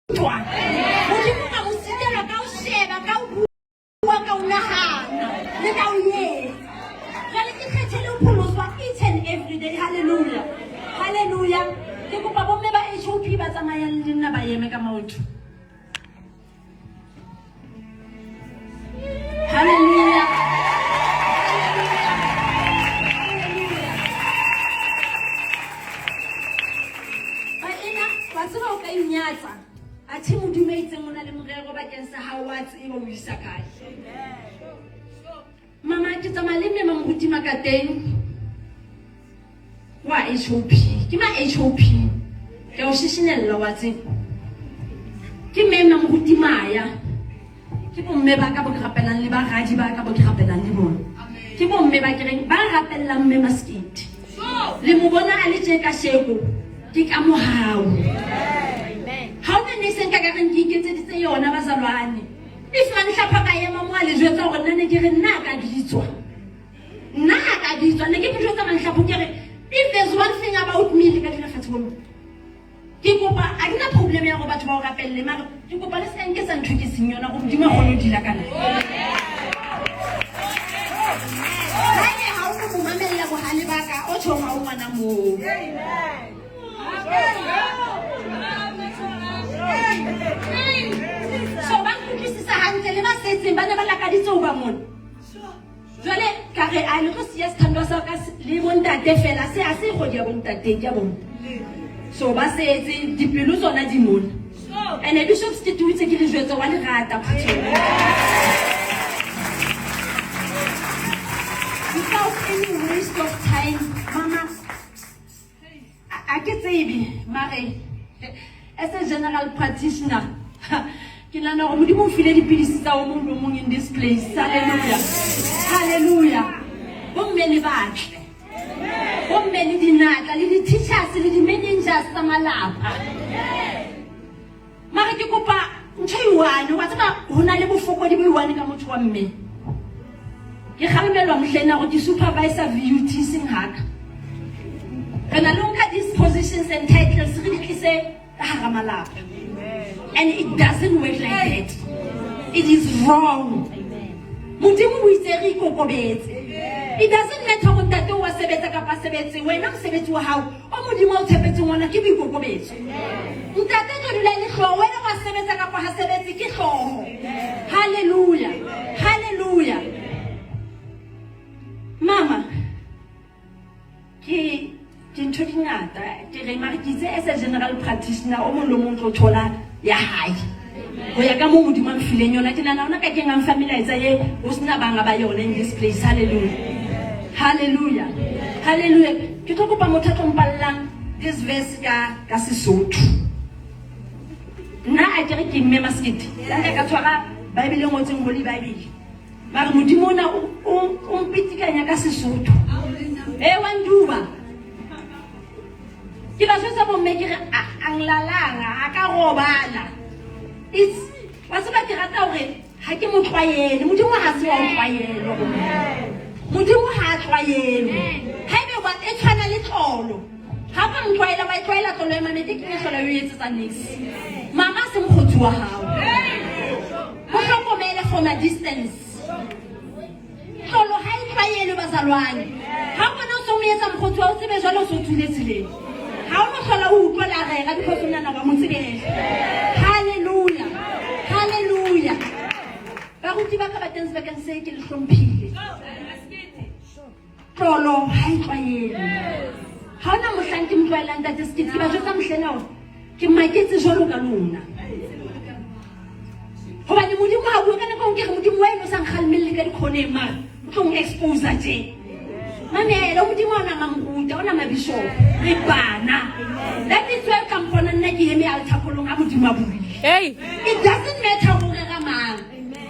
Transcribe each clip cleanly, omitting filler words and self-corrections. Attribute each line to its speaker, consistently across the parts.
Speaker 1: ntwa modimo ka mo sitela ka o sheba ka o bua ka o nagana le ka o yetsa jale ke kgethele o pholoswa each and every day. Hallelujah, hallelujah. Ke kopa bomme ba HOP ba tsamayang le nna ba eme ka maoto. Hallelujah. Ba ena ba tseba o ka inyatsa a thi modumetseng o na le morero bakeng sa hao wa tseba o isa kae. Mama ke tsamaya le mme moruti makateng wa HOP ke ma HOP ke o shishinella wa tseba ke mme moruti Maya ke bomme ba ka bo rapelang le ba radi ba ka bo rapelang le bona ke bomme ba kereng ba rapellang mme Maskete le mo bona a le tje ka sheko ke ka mohao. Ha o ne seng ka reng ke iketseditse yona bazalwane if man hlapha ba yema mo le jwetsa gore nna ne ke re nna ka ditswa ne ke jwetsa man hlapho ke re if there's one thing about me le ka dina fatsholo ke kopa a dina problem ya go batho ba o rapelle mara ke kopa le se nke sa ntho ke seng yona go dima gone o dila kana ha o mo mamella go hale baka o tshoma o ngwana mo. So ba nkukisisa hantle le ba setseng ba ne ba lakaditse o ba mona jwale ka re a le go siya sithando sa ka le bontate fela se a se go dia bontate ke bona so ba setse dipelo tsona di mona and bishop Stituitse ke le jwetsa wa le rata phutshela without any waste of time. Mama a ke tsebe mare as a general practitioner ke nana go modimo o file dipidisi tsa o mong le mong in this place. Hallelujah, hallelujah. Bomme le batle bomme le dinatla le di-teachers le di-managers tsa malapa mare ke kopa ntho iwane wa tseba go na le bofokodi bo iwane ka motho wa mme ke gamelwa mohlena go ke supervisor VUT sing haka re na le nka these positions and titles re di tlise ka hara malapa and it doesn't work like that. It is wrong. Modimo o itse re ikokobetse. It doesn't matter go ntate o wa sebetsa ka pa sebetse wena mosebetsi wa hao o modimo o tshepetse ngwana ke boikokobetso. Ntate ke dula le hlo wena wa sebetsa ka pa ha sebetse ke hloho. Hallelujah, hallelujah. Mama ke dintho di ngata ke re mare ke itse as a general practitioner o mong le mong tlo thola ya hae go ya ka mo modimo a mfileng yona ke nana ona ka ke ngang familiarize ye o sina banga ba yona in this place. Hallelujah, hallelujah, hallelujah. Ke tlo kopa motho a tlo mpallang this verse ka Sesotho nna a ke re ke mme Maskete la ka tshwara Bible e ngotseng Holy Bible mare modimo ona o mpitikanya ka Sesotho wa nduba ke ba swetsa bomme ke re anglalanga a ka robala it's wa tseba ke rata hore ha ke mo tlwaele modimo ha se wa tlwaelo modimo ha tlwaelo ha ebe wa e tshwana le tlolo ha ka mtlwaela wa tlwaela tlolo e mamete ke hlola yo etsetsa niks mama se mkhotsi wa hao mo hlokomele from a distance tlolo ha e tlwaele bazalwane ha bona o so mo etsa mkhotsi wa o tsebe jalo o so tsuletsile ha o no hlola o utlwa la rega di khosonana ba mo tsebele. Hallelujah, hallelujah. Ba go tiba ka bateng se ka se ke le hlomphile tlolo ha e tlwaele ha ona mohlang ke mtlwaelang tate Skete ba jotsa mohlena o ke maketse jolo ka lona hobane modimo ha bua kana ka ke re modimo wa eno sang khalmelle ka dikhone mara o tlo expose je mamela modimo ona mamruta ona mabishop re bana that is where kampona nna ke eme altar kolong a modimo a buile. It doesn't matter go re ga mang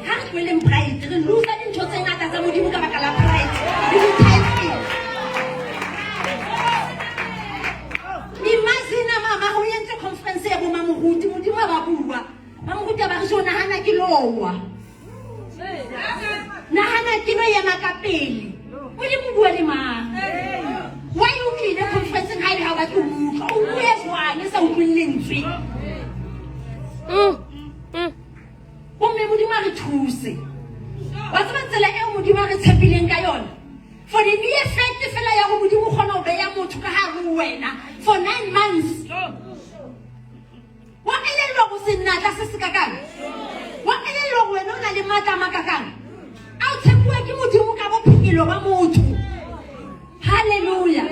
Speaker 1: ha re tsweleng pride re losa dintho tse ngata tsa modimo ka baka la pride le di-title. Imagine mama ho yentse conference ya bo mamoruti modimo ba bua mamoruti ba re jona hana ke lowa na hana ke no ya makapele modimo bua le mang why you tlile conference ha ile ha ba tlo utlwa o bua jwang sa utlwillentswe thuse. Wa tseba tsela e modimo a re tshepileng ka yona. For the mere fact fela ya go modimo gona o beya motho ka hare ho wena for 9 months. Wa elelwa go se natla se se kakang. Wa elelwa go wena o na le matla a makakang. A o tshepuwa ke modimo ka bophelo ba motho. Hallelujah.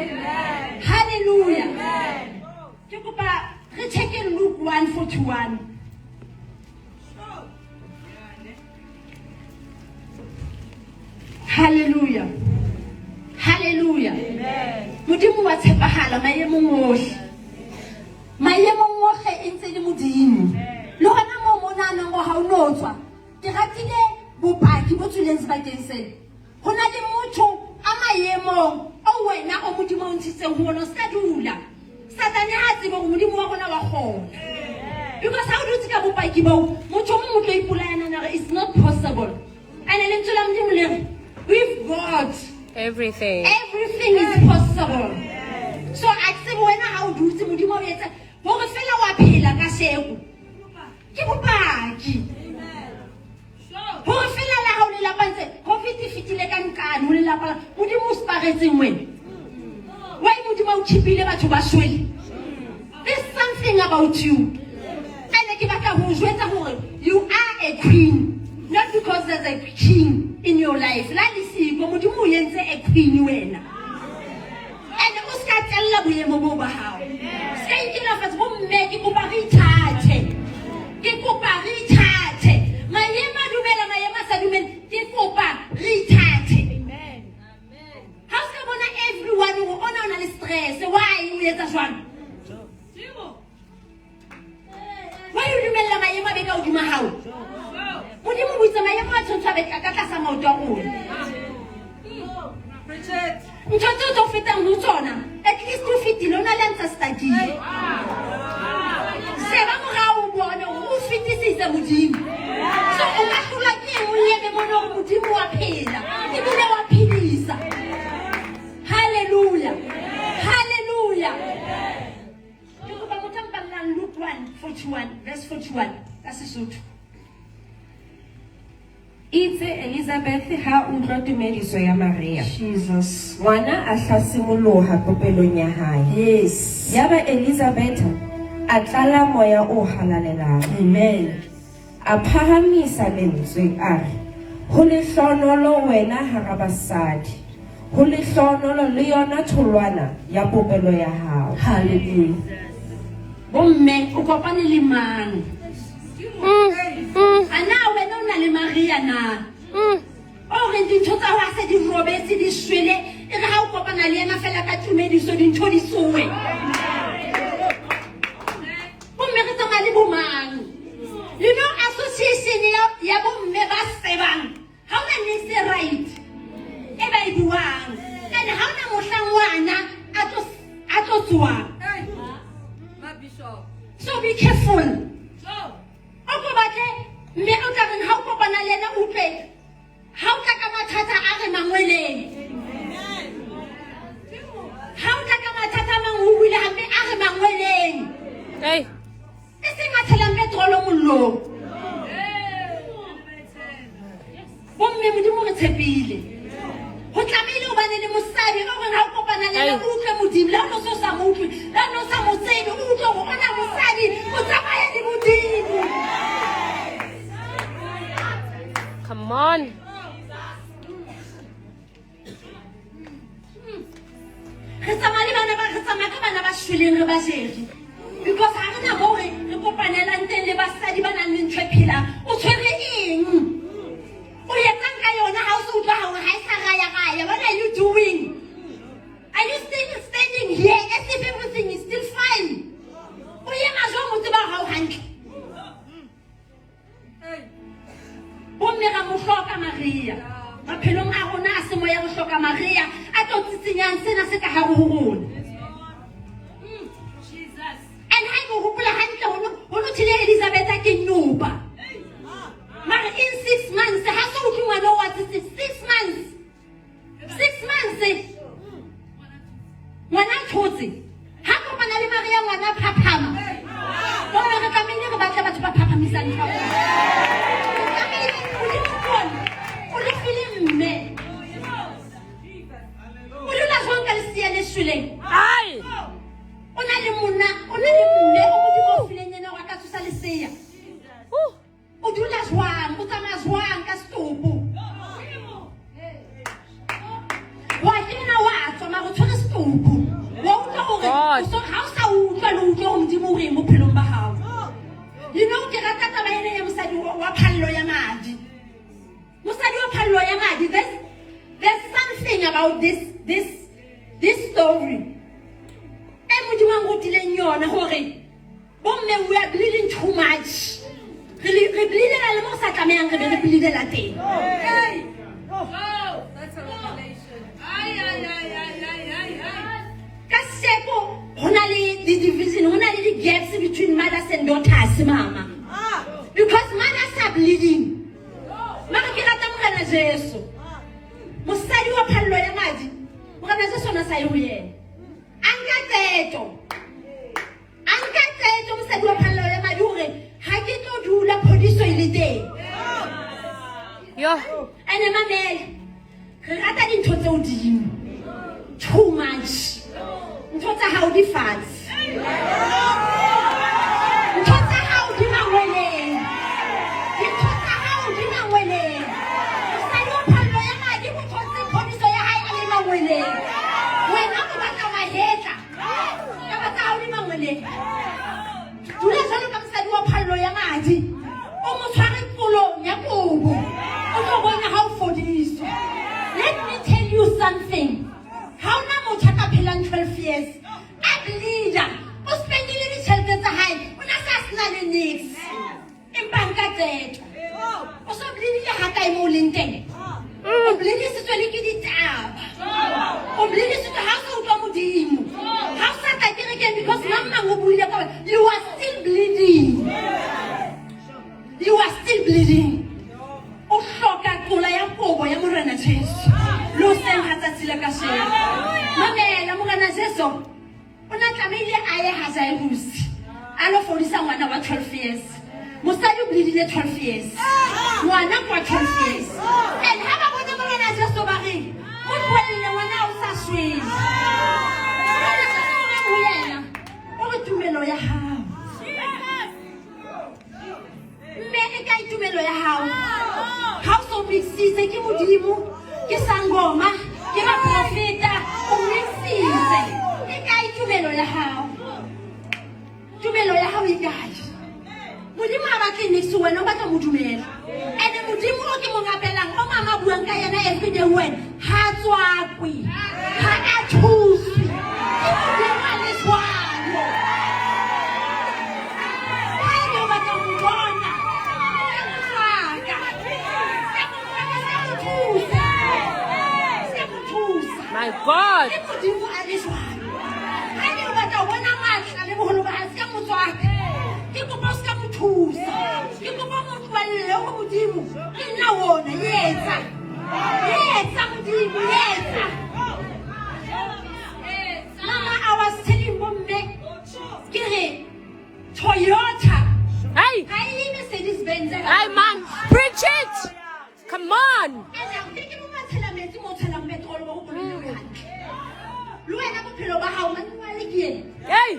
Speaker 1: Hallelujah. Ke kopa re check in Luke 1:41. Hallelujah. Hallelujah. Modimo wa tshepahala maemong ohle. Maemong ohle e ntse le modimo. Le hona mo monana go ha o no tswa. Ke ratile bopaki bo tswileng sebakeng sena. Ho na le motho a maemong o wena o modimo o ntshitseng ho ona ska dula. Satane ha tsebe go modimo wa gona wa kgona. Because how do you ka bopaki bo motho mo tlo ipolana na it's not possible. And le ntse la modimo le with God everything is possible. So I say when how do you modimo o etsa ho re fela wa phela ka sheko. Ke bopaki. Ho re fela la ha o le la pantse COVID fitile ka nkane ho le la pala modimo o sparetseng wena. Why modimo o chipile batho ba shwele? There's something about you. And ke batla ho jwetsa hore you are a queen, not because there's a king in your life. La lisiko modimo o yentse a queen wena. And o ska tella boemo bo ba hao. Ska ikela fatse bo mme ke kopa re ithathe. Ke kopa re ithathe. Maema dumela maema sa dumela ke kopa re ithathe. Amen. Amen. Ha ska bona everyone o ona le stress. Why o etsa jwang? Why you dumela maema be ka o duma hao? Modimo o itse maema a tshwantshwa be ka tlasa maoto a rona. Ntho tse tlo fetang ho tsona at least o fetile o na le ntse study. Se ba morao o bone o fetisitse modimo. So o ka hlola ke o lebe mona hore modimo wa phela ebile wa phedisa. Hallelujah. Hallelujah. Ke go ba motampalang Luke 1:41 verse 41 ka Sesotho.
Speaker 2: Itse Elizabeth ha utlwa tumediso ya Maria.
Speaker 1: Jesus.
Speaker 2: Ngwana a hla simoloha popelong ya hae.
Speaker 1: Yes.
Speaker 2: Yaba Elizabeth a tlala moya o halalelang.
Speaker 1: Amen.
Speaker 2: A phahamisa lentswe a re, ho le hlonolo wena hara basadi. Ho le hlonolo le yona tholwana ya popelo ya hao.
Speaker 1: Hallelujah. Bomme o kopane le mang? Ana wena o na le Maria na? O re dintho tsa ho se di robetse di shwele e re ha o kopana le yena fela ka tumediso dintho di suwe. Bomme re tsama le bomang. You know association ya bomme ba sebang. Ha ona ne se right. E ba e buang. And ha ona mohlang wana a tlo tswa. So be careful. Opo batle mme o tla reng ha o kopana le yena o utlwe ha o tla ka mathata a re mangweleng. Ha o tla ka mathata a mang o buile hampe a re mangweleng. E seng a tshelang petrolo mollong. Bomme modimo re tshepile. Ho tlamehile o bane le mosadi o reng ha o kopana le yena o utlwe modimo la o so sa mo utlwe la no sa mo tsebe o utlwe go ona mosadi o tsamaya le modimo.
Speaker 3: Come on.
Speaker 1: Re tsamaya ka bana ba shweleng re ba jere. Because ha re na mo re kopanelang teng le basadi ba nang le ntho e phelang. O tshwere eng? O etsang ka yona ha o se utlwa hore ha e sa raya. What are you doing? Are you still standing here as if everything is still fine? O ema jwang o tseba ha o hantle? Bomme ra mo hloka Maria. Maphelong a rona a se moya re hloka Maria a tlo tsitsinyang sena se ka hare ho rona. And ha go hopola hantle ho no tshile Elizabeth a ke nyoba. Mara in 6 months ha so utlwi ngwana wa tsitsi 6 months. 6 months. Ngwana thotse. Ha kopana le Maria ngwana phaphama. Bona re tlamehile re batla batho ba phaphamisang tlhogo. leseya
Speaker 3: Woo.
Speaker 1: o dula jwang o tsamaya jwang ka setopo wa kena wa tswa mara o tshwere setopo wa utlwa hore ha o sa utlwa le utlwa ho Modimo o reng bophelong ba hao. You know ke rata taba ena ya mosadi wa phallo ya madi. Mosadi wa phallo ya madi, there's something about this story. Modimo a nrutileng yona hore bomme we are bleeding too much. Re bleedela le mo sa tlamehang re be re bleedela teng.
Speaker 2: That's a revelation.
Speaker 1: Ka seko hona le division, hona le gaps between mothers and daughters, mama. Because mothers are bleeding. Mara ke rata Morena Jesu. Mosadi wa phallo ya madi, Morena Jesu na sa yo yena. Anka tseto mosadi wa phallo ya madi hore ha ke tlo dula phodiso ile teng.
Speaker 3: Yo.
Speaker 1: Ene mamele re rata dintho tse hodimo too much. Ntho tsa hao di fatshe, ntho tsa hao di mangweleng, dintho tsa hao di mangweleng. Mosadi wa phallo ya madi o thotse phodiso ya hae a le mangweleng. Wena o batla wa hetla ka batla hao di mangweleng. Dula jwalo ka mosadi wa phallo ya madi o mo tshware polong ya kobo o tlo bona ha o fodiswa. Let me tell you something. How na motho ka phelang 12 years a bleeder o spendile ditjhelete tsa hae o na sa sena le nix empa nka tseto o so bleedile ha kae mo leng teng o bleedisitswe le ke ditaba o bleedisitswe ha o sa utlwa Modimo ha o sa tla kerekeng because mang o buile ka wena. You are still bleeding, you are still bleeding. O hloka qola ya kobo ya Morena Jesu lo seng ha tsatsile ka shela. Mamela Morena Jesu o na tlamehile a ye ha Jairus a lo fodisa ngwana wa 12 years. Mosadi o bleedile 12 years, ngwana kwa 12 years. And ha ba bona Morena Jesu ba re o tlohelle ngwana o sa shwele. Morena Jesu o re ho yena o re tumelo ya hao mme e ka itumelo ya hao ha o so mixise ke Modimo ke sangoma ke ba profeta o mixise e ka itumelo ya hao. Tumelo ya hao e kae? Modimo a batla nix wena o batla mo dumela. And Modimo o ke mo ngapelang o mama buang ka yena everyday wena ha tswakwe ha a thuswe ke Modimo a le swano. Ha e o batla mo bona
Speaker 3: My God.
Speaker 1: Modimo a le swano. Ha e o batla bona matla le boholo ba se ka motswaka ke kopa se ka mothusa ke kopa mo tshwalle ho Modimo ke nna wona yetsa Modimo yetsa. Mama, I was telling bomme ke re Toyota
Speaker 3: Hey.
Speaker 1: ha e Mercedes Benz.
Speaker 3: Hey, man. Preach it. Come on. Hey. Hey.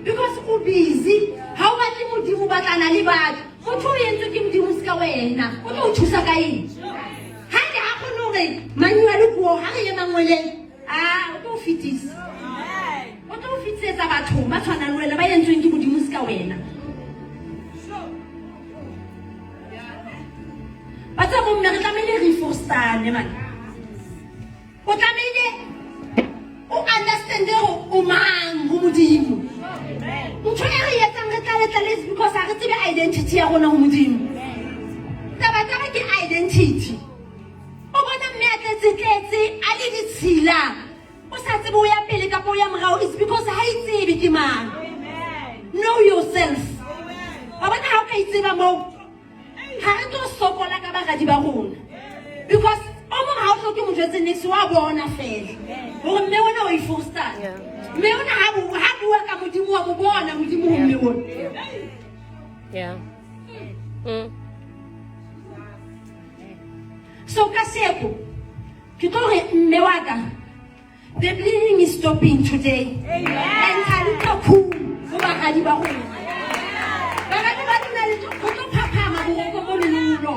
Speaker 1: Because o busy ha o batle Modimo batlana le batho motho o entswe ke Modimo se ka wena o tlo o thusa ka eng ha ke ha kgone hore manyuwa le puo ha re ye mangweleng o tlo o fetisa o tlo o fetisetsa batho ba tshwanang le wena ba entsweng ke Modimo se ka wena. Ba tsa bomme re tlamehile re forstane man o tlamehile o understand o mang ho Modimo. Ntho e re etsang re tlaletla because ha re tsebe identity ya rona ho Modimo. Taba ke identity. O bona mme a tletse a le ditshila o sa tsebe o ya pele ka o ya morao is because ha itsebe ke mang. Know yourself. Ba bona ha o ka itseba mo ha re tlo sokola ka bagadi ba rona. Because o mong ha o hloke mo jwetse next wa bona fela hore mme wena o iforstana mme wena ha bua ka modimo wa mo bona modimo ho mme wona.
Speaker 3: Yeah.
Speaker 1: So kaseko ke tlo re mme wa ka, the bleeding is stopping today. And halika cool go bagadi ba go bagadi ba dina le go tlo phapama go mo lelo.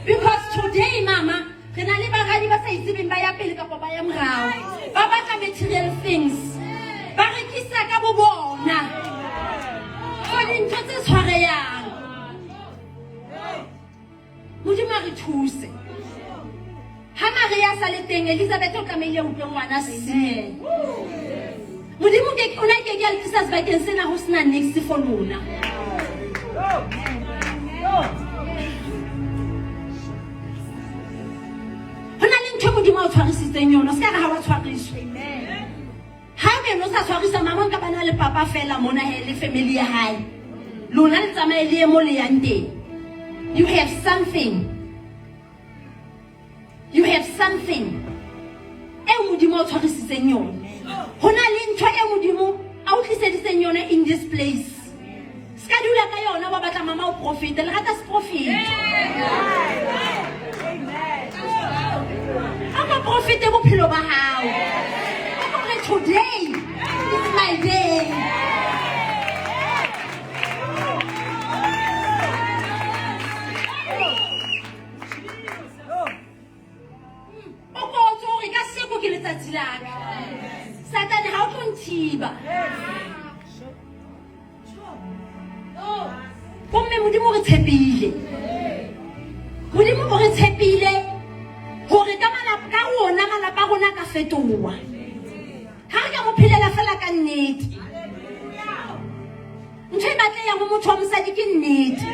Speaker 1: Because today mama re na le bagadi ba sa itsebeng ba ya pele ka ba ya morao ba batla material things ba rekisa ka bo bona go dintho tse tshwareyang. Modimo re thuse. Ha Maria sa le teng Elizabeth o tlameile ho tlo ngwana se. Modimo ke ona ke ya le tsasa ba ke sena ho sena next for lona. Hona le ntho modimo o tshwarisitseng yona se ka ha wa tshwariswa. Ha be no sa tshwarisa mama ka bana le papa fela mona he le family ya hae. Lona le tsamaye le mo le yang teng. You have something. You have something. E modimo o tshwarisitseng yona. Hona le ntho e modimo a o tliseditseng yona in this place. Ska dula ka yona ba batla mama o profit le rata se profit. Ama profit e bophelo ba hao. Today is my day. Satan ha o tlo nthiba. Bomme modimo re tshepile. Modimo o re tshepile hore ka rona malapa a rona ka fetoha. Ha re ka mo phelela fela ka nnete. Ntho e batleyang ho motho wa mosadi ke nnete.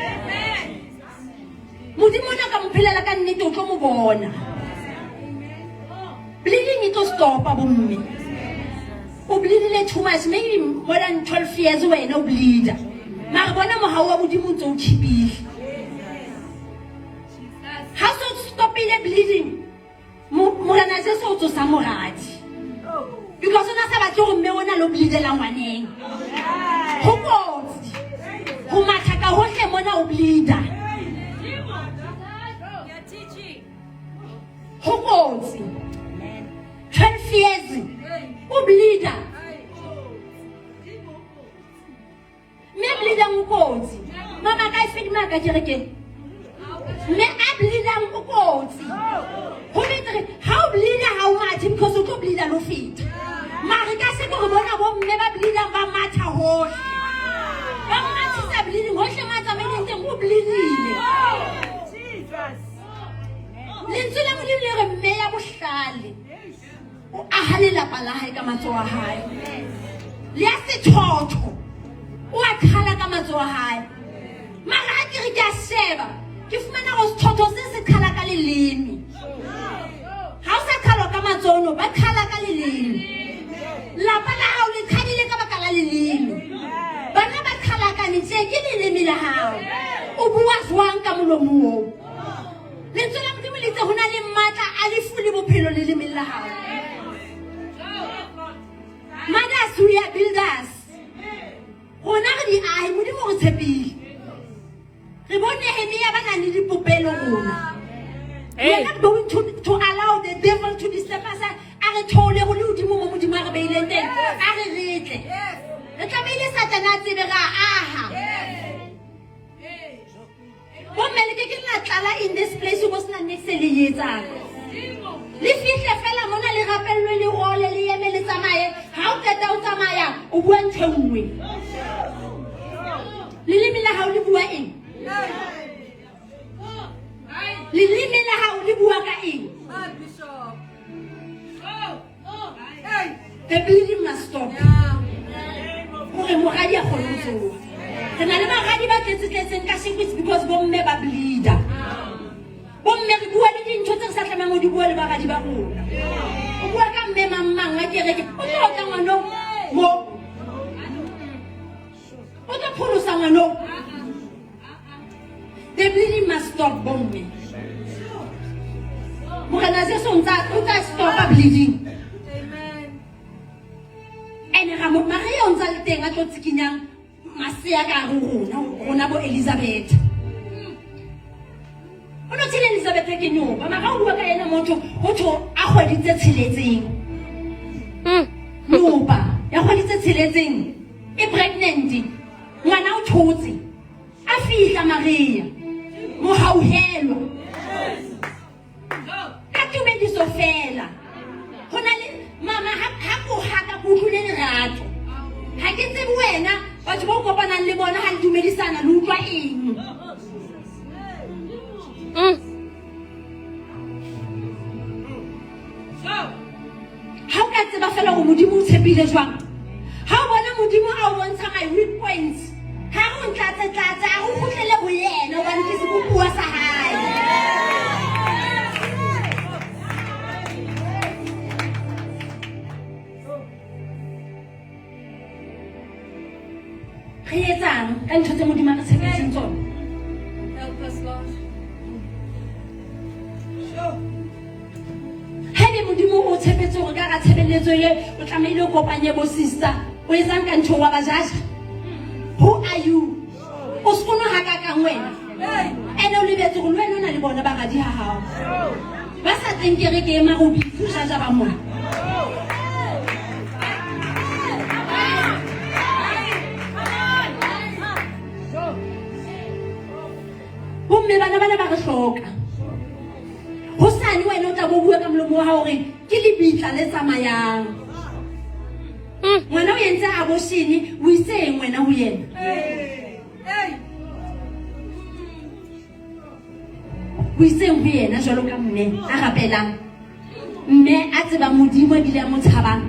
Speaker 1: Modimo ona ka mo phelela ka nnete o tlo mo bona. Bleeding it will stop, bomme. O bleedile too much, maybe more than 12 years away, no bleed. Mara bona mo hawa modimo ntse o khipile. Ha so stop ile bleeding. Morana se so tso sa moradi. Because ona sa batlo go mme ona lo bleedela ngwaneng. Ho kotsi. Ho matha ka hohle mona o bleeda. Ho kotsi. 12 years. O bleeda. Me bleeda mokotsi. Mama ka ifedi maka kereke. Me a bleeda mokotsi. Ho betere ha o bleeda ha o mathe because o tlo bleeda lo fit. Mara ka se go bona bo mme ba bleeda ba matha hohle. Ba matha sa bleeding hohle matha me ntse go bleedile. Jesus. Lentswe la modimo le re mme ya bohlale. O ahale la pala hae ka matsoa hae. Le a se thotho. O a khala ka matsoa hae. Mara a ke re ke a sheba. Ke fumana go thotho se se khala ka lelemi. Ha o sa khalo ka matsono ba khala ka lelemi. La pala ha o le khadile ka baka la lelemi. Bana ba khala ka ntle ke lelemi la hao. O bua zwang ka molomo o. Lentswe la modimo le tse hona le matla a le fuli bophelo lelemi la hao. Mothers, we are builders. Rona re di ahi modimo re tshepile. Re bone Nehemia ba na le dipopelo rona. We are not going to allow the devil to disturb us. A re thole go le modimo mo modimo a re beileng teng. A re retle. Re tlamehile Satana a tsebe ra aha. Bomme le ke la tlala in this place go sena next le yetsang. Le fihle fela mona le rapellwe le role le yeme le tsamaye ha o keta o tsamaya o bua ntshengwe lelimi la ha o le bua eng lelimi la ha o le bua ka eng the bleeding must stop hore moradi a kgone ho tsoha re na le baradi ba tletseng ka shekwe because bomme ba bleeda. Bomme re bua le dintho tse re sa tlamang ho di bua le baradi ba rona. O bua ka mme mamang a kereke o tlo tla ngwana mo o tlo pholosa ngwana. The bleeding must stop, bomme. Jesu untsa stop bleeding. Ene ga mo Maria untsa le teng a tlo tsikinyang masea ka rona bo Elizabeth. Ono tsile Elizabeth ke nyoba maka o bua ka ena motho ho tho a kgweditse tshiletseng. Nyoba ya kgweditse tshiletseng e pregnant. Ngwana o thotse a fihla Maria mo hauhelwa ka tumediso fela hona le mama ha go haka go tlile lerato ha ke tsebe wena batho ba kopanang le bona ha le dumedisana le utlwa eng ha o ka tseba fela go modimo o tshepile jwang ha o bona modimo a o bontsha my weak points ha go ntlatsa a go khutlele go yena o bane ke se bua sa hae re etsang ka ntho tse modimo a re tshepetseng tsona.
Speaker 3: Help us, Lord.
Speaker 1: Haebe modimo o tshepetse gore ka ga tshebeletso e o tlamehile o kopanye bo sister o etsang ka ntho wa bajaja. Who are you? O skono ha ka kang wena. Ene o lebetse go lwena na le bona ba ga di ha hao. Ba sa teng ke re ke ema go bithuja ba mo. Bomme bana ba re hloka. Ho sane wena o tla bo bua ka molomo wa hao re ke lebitla le tsamayang. Ngwana o yentse abortion o itseng wena ho yena. O itseng ho yena jwalo ka mme a rapelang. Mme a tseba modimo ebile a mo tshabang.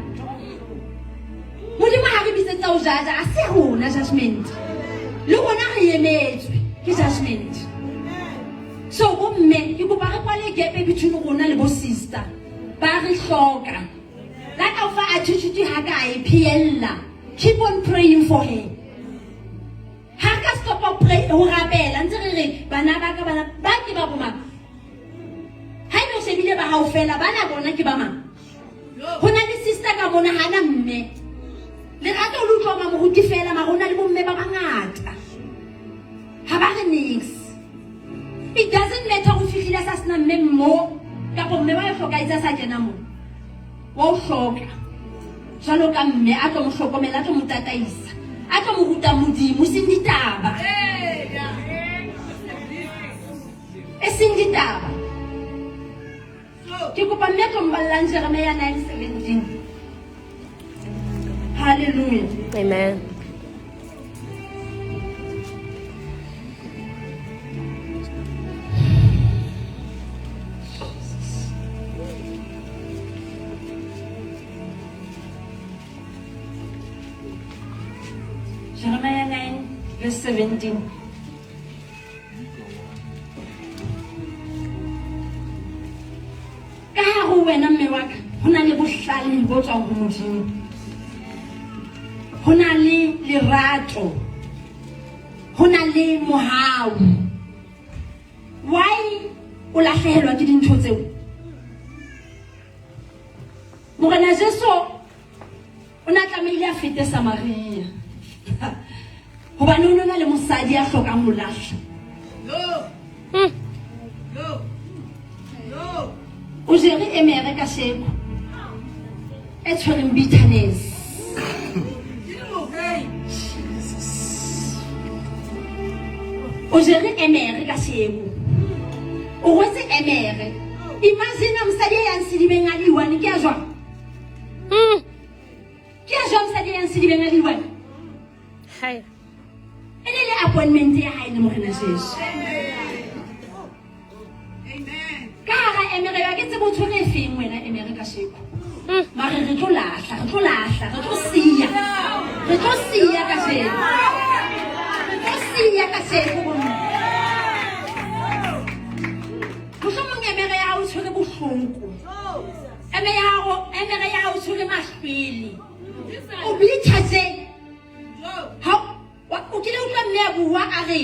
Speaker 1: Modimo ha re bitsetsa o jaja a se rona judgment. Le rona re emetswe ke judgment. So bomme ke kopa re kwale gepe between rona le bo sister. Ba re hloka. La ka fa attitude ha ka e phiella. Keep on praying for her. Ha ka stop o pray ho rapela ntse re bana ba ka bana ba ke ba boma. Ha eno shebile ba hao fela bana bona ke ba mang. Hona le sister ka mona hana mme. Le rata o lutlwa ma mo go fela ma rona le bomme ba bangata. Ha ba re nix. It doesn't matter go fihlile sa sna mme mo ka go mme ba e hloka itsa sa kena mo. Wa o hloka jalo ka mme a tlo mo hlokomela a tlo mo tataisa a tlo mo ruta modimo seng ditaba seng ditaba ke kopa mme tlo mballang Jeremiah 9:17. Hallelujah.
Speaker 3: Amen.
Speaker 1: Jeremiah 9:17. Ka ho wena mme wa ka hona le bohlale bo tswang ho modimo. Hona le lerato. Hona le mohau. Why o lahlehelwa ke dintho tseo? Morena Jesu o na tlamehile a fete Samaria. Hobane o na le mosadi a hlokang ho lahla. O jere emere ka sheko e tshwereng bitterness. O jere emere ka sheko o rwetse emere. Imagine mosadi ya nsidibeng a liwane ke a jwang. Ke a jwang mosadi ya nsidibeng a liwane.
Speaker 3: Hi.
Speaker 1: Ene le appointment ya hae le morena Jesu. Ka ga emere ya ke tsebo tshwere efeng wena emere ka sheko. Mare re tlo lahla re tlo siya ka sheko. Re tlo siya ka sheko bomme. Mohlomong emere ya o tshwere bohloko. Emere ya o tshwere mahlwele. O bitha tse. O kile utlwa mme a bua a re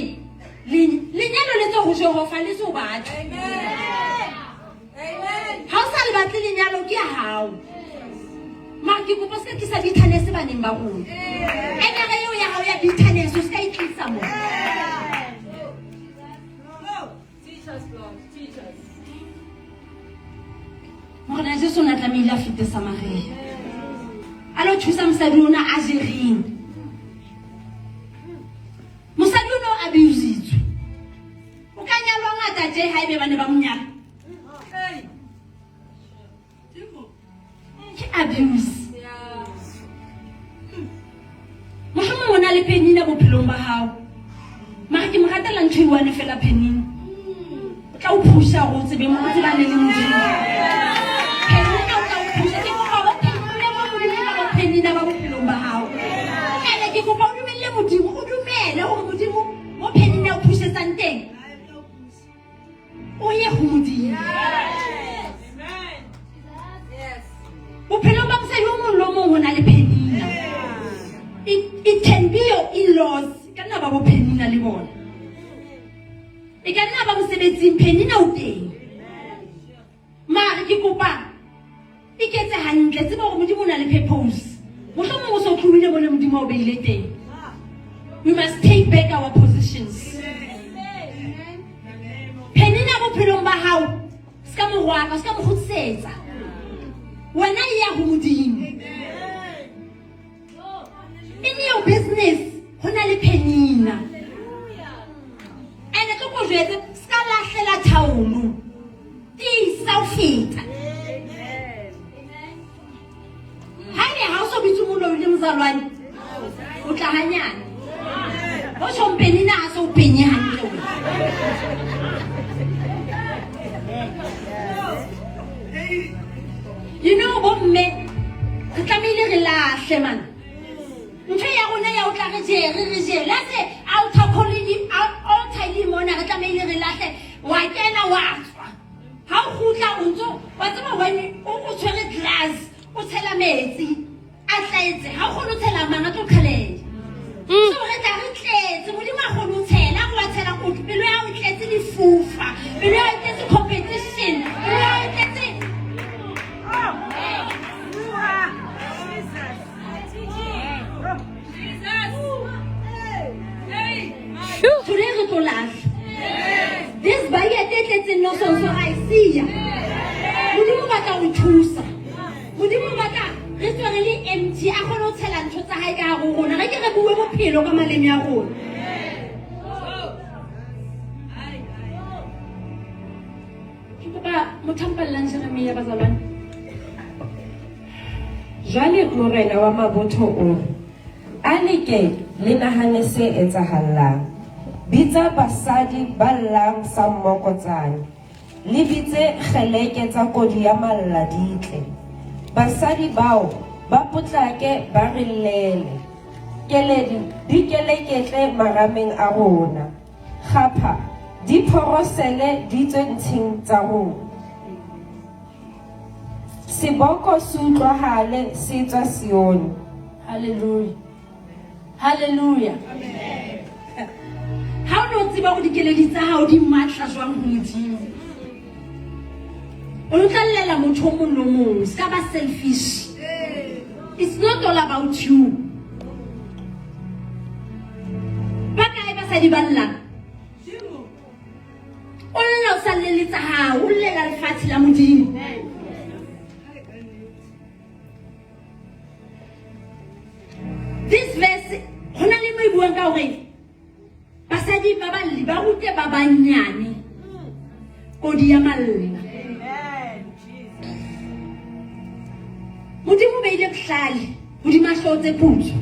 Speaker 1: lenyalo le tse go Jehova le tse o batho. Amen. Ha ke ya hao. Mara ke kopa se ke sa dithanese baneng ba rona. Ene re yo ya hao ya dithanese o ska itlisa mo. Mona je sona tlamehile a fete Samaria. Alo thusa mosadi ona a jereng. Mosadi ona o abusitswe. O ka nyalwa ngata je haebe bane ba monyala. Ke abuse. Mohlomong o na le penina bophelong ba hao. Mara ke mo ratela ntho e one fela penina. O tla o phusha go tsebe mo go tseba le le modimo. Penina o tla o phusha ke go ba penina ba modimo ba penina ba bophelong ba hao. Ene ke go ba o dumelle modimo, o dumele hore modimo mo penina o phusetsang teng. O ye go modimo. Bophelo ba mosadi o mong le o mong o na le penina. It can be your in-laws. Kana ba bo penina le bona. E kana ba mosebetsing penina o teng. Mara ke kopa e ketse hantle tseba gore modimo o na le purpose. Mohlomong o so tlohile mona modimo o beile teng. We must take back our positions. Penina bophelong ba hao ska mo rwaka, ska mo khutsetsa. Wena ya go modimo. In your business, hona le penina. Ene tlo go jwetse ska lahlela thaulu. Ti sa o feta. Haebe ha o so bitsumulo le mzalwane. O tla hanyana. Ho so penina ha so penye hantle wena. You know bomme re tlamehile re lahle man. Ntho ya rona ya o tla re je la se altar le mona re tlamehile re lahle wa kena wa tswa. Ha o khutla o ntso wa tsama wena o tshwere glass o tshela metsi a tlaetse ha o khona o tshela manga tlo khalele. So re tla re tletse modimo a khona o tshela go wa tshela go pelo ya o tletse le fufa pelo ya o tletse competition pelo ya o tletse today re tlo lahle. This bayete tletse no so I see ya. Modimo batla o thusa. Modimo batla re tswe re le empty a khona o tshela ntho tsa hae ka hare ho rona. Re ke re bue bophelo ka maleme ya rona. Ke kopa mothampallang Jeremia bazalwane.
Speaker 2: Jwale morena wa mabotho o a leke le nahane se etsahallang. Bitsa basadi ba llang sa mmokotsane. Le bitse kgeleke tsa kodi ya malladitle. Basadi bao ba potlake ba re lele. Keledi di keleketle marameng a rona. Gapha di phorosele di tswentsheng tsa rona. Siboko se utlwahale se tswa Sione.
Speaker 1: Hallelujah. Hallelujah. Amen. Ha o no tseba go dikeledi tsa hao di matla jwang ho modimo. O tlalla motho o mong le mong ska ba selfish. It's not all about you. Baka ba sa di balla. O lla o sa le tsa hao, o lla le fatshe la modimo. This verse hona le mo ibuang ka hore basadi ba balli ba rute ba banyane kodi ya malla. Modimo ba ile bohlale hodima hlotse putso.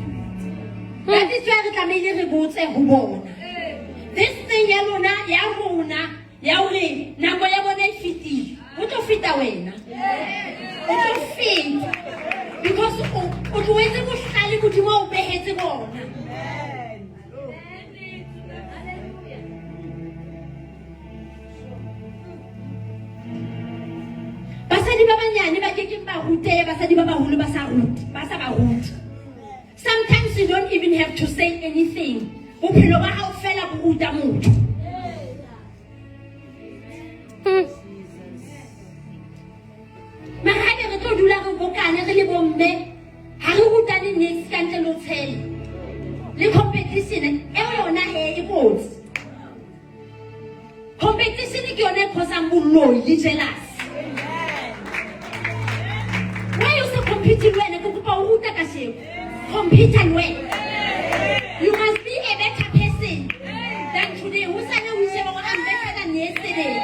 Speaker 1: Ba ditse re tlamehile re botse ho bona. This thing ya lona ya hore nako ya bona e fitile. O tlo fita wena. O tlo fita. Because o tlo etse bohlale modimo o behetse bona. Basadi ba banyane ba keke ba rute basadi ba baholo ba sa ba rute. Sometimes you don't even have to say anything. Bophelo ba hao fela bo ruta motho. Mara ha re tlo dula re bokane re le bomme ha re rutane next ka ntle lo tshela le competition e yona e botse competition ke yona e khosa moloi le jealous why you say compete wena ke kopa o ruta ka sheko compete wena you must be a better person than today who sa ne o sheba go am better than yesterday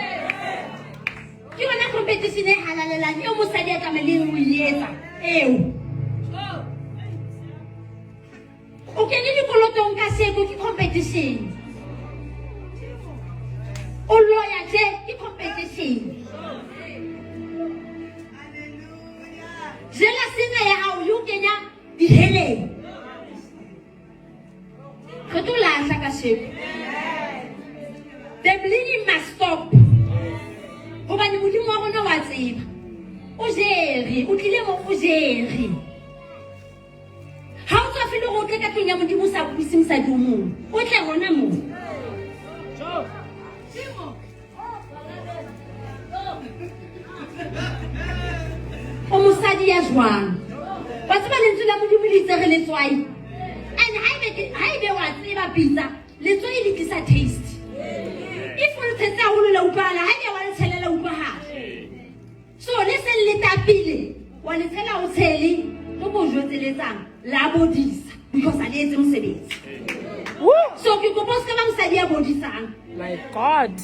Speaker 1: ke yona competition e halalelang e mosadi a tlameleng o yetsa eo o kene dikolotong ka sheko ke competition o loya je ke competition jela sena ya hao yo kenya diheleng ke to lahla ka sheko the bleeding must stop hobane modimo wa rona wa tseba o jere o tlile mo o jere ha o tswa fele go tle ka tlong ya modimo sa buise mosadi o mong o tle gona mo o mosadi ya jwang ba tseba lentswe la modimo le itse re letswai and ha ebe wa tseba pizza letswai le tlisa taste if o tsetsa ho lo utlwala ha ke wa le tshelela utlwahala so le se le tapile wa le tshela o tshele go bo jwetseletsang la bodisa because a le etse mosebetsi so ke go boska ba mosadi ya bodisang
Speaker 3: My God.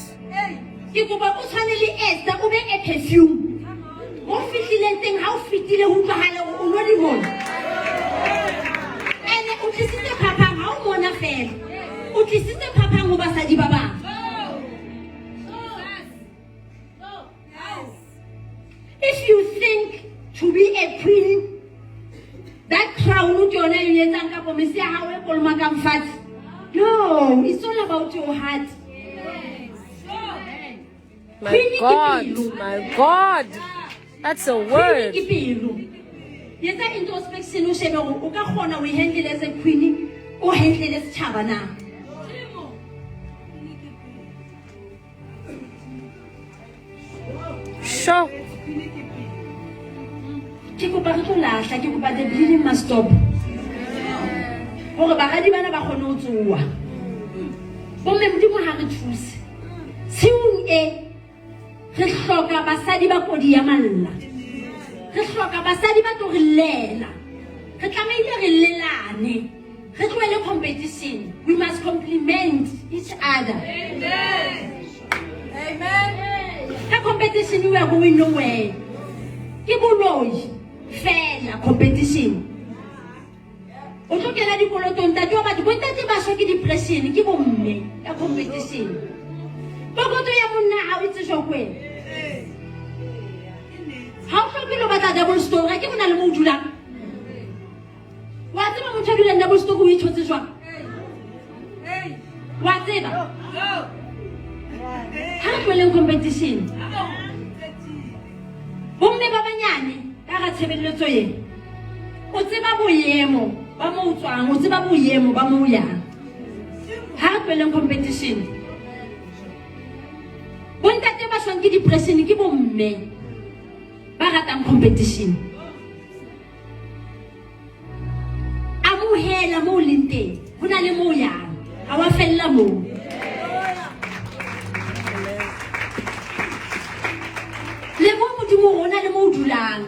Speaker 1: ke go ba o tshwane le Esther o be a perfume o fihlile teng ha o fitile ho utlwahala o lo di bona ene o tlisitse phapang ha o mona fela o tlisitse phapang ho basadi ba bang if you think to be a queen that crown o yona e yetsang ka pomese ya hao e kolma ka mfatshe no it's all about your heart
Speaker 3: My God. My God. That's a word.
Speaker 1: Yetsa introspection o shebe go o ka kgona o handle as a queen o handle as tshaba na
Speaker 3: Sure.
Speaker 1: ke go ba re tlo lahla ke go ba the bleeding must stop gore bagadi bana ba kgone ho tsoa bomme modimo ha re thuse siung e re hloka basadi ba kodi ya malla re hloka basadi ba tlo re lela re tlameile re lelane re tloele competition we must compliment each other amen ka competition we are going nowhere ke boloi fela competition o tlo kena dikolotong tati wa batho bontate ba shwa ke depression ke bomme ya competition bokoto ya monna ha o itse shokwe ha o hloke lo batla double story ke bona le mo dulang wa tseba motho a dulang double story o itshotse jwang wa tseba ha re tloeleng competition bomme ba banyane ka ga tshebeletso ye o tseba boyemo ba mo tswang o tseba boyemo ba mo yang ha re tloeleng competition bontate ba shwang ke depression ke bomme ba ratang competition amohela mo leng teng ho na le mo yang ha wa fella mo le mo modimo rona le mo dulang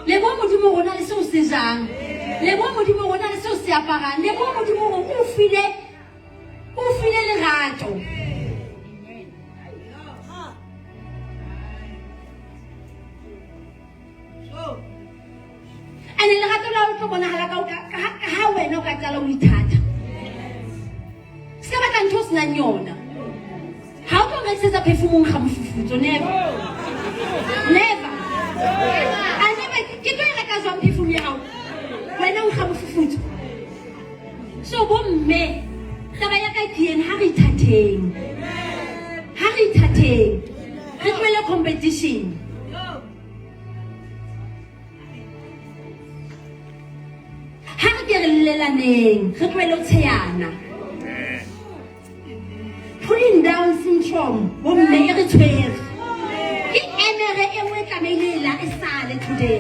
Speaker 1: le mo modimo rona le seo se jang le mo modimo rona le seo se aparang le mo modimo rona o file lerato ane lerato la o tlo bonahala ka ha wena o ka qala o ithata se ka batla ntho o senang yona ha o tlo rekisetsa perfume ga mofufutso never ke tlo e reka jwang perfume ya hao wena o ga mofufutso so bomme taba ya ka tien ha re ithateng re tloele competition ha re ke re llelaneng re tloele o tsheyana pulling down syndrome bomme e re tshwere ke emere e e tlamehile la e sale today.